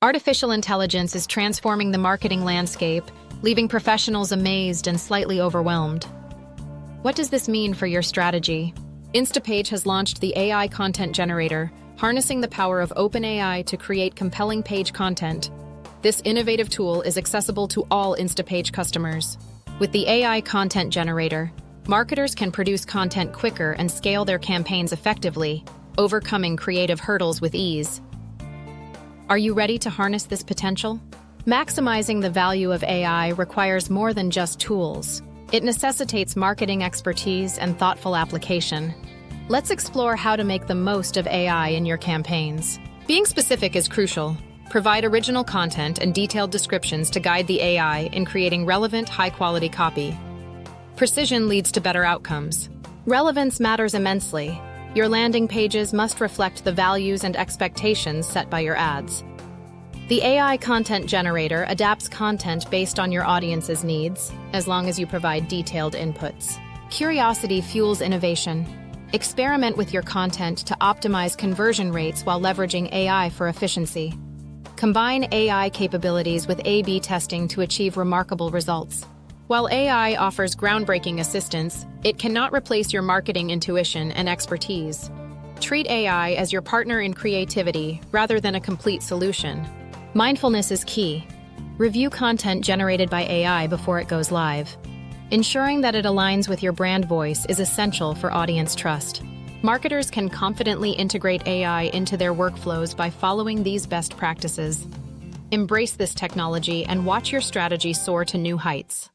Artificial intelligence is transforming the marketing landscape, leaving professionals amazed and slightly overwhelmed. What does this mean for your strategy? Instapage has launched the AI Content Generator, harnessing the power of OpenAI to create compelling page content. This innovative tool is accessible to all Instapage customers. With the AI Content Generator, marketers can produce content quicker and scale their campaigns effectively, overcoming creative hurdles with ease. Are you ready to harness this potential? Maximizing the value of AI requires more than just tools. It necessitates marketing expertise and thoughtful application. Let's explore how to make the most of AI in your campaigns. Being specific is crucial. Provide original content and detailed descriptions to guide the AI in creating relevant, high-quality copy. Precision leads to better outcomes. Relevance matters immensely. Your landing pages must reflect the values and expectations set by your ads. The AI Content Generator adapts content based on your audience's needs, as long as you provide detailed inputs. Curiosity fuels innovation. Experiment with your content to optimize conversion rates while leveraging AI for efficiency. Combine AI capabilities with A/B testing to achieve remarkable results. While AI offers groundbreaking assistance, it cannot replace your marketing intuition and expertise. Treat AI as your partner in creativity rather than a complete solution. Mindfulness is key. Review content generated by AI before it goes live. Ensuring that it aligns with your brand voice is essential for audience trust. Marketers can confidently integrate AI into their workflows by following these best practices. Embrace this technology and watch your strategy soar to new heights.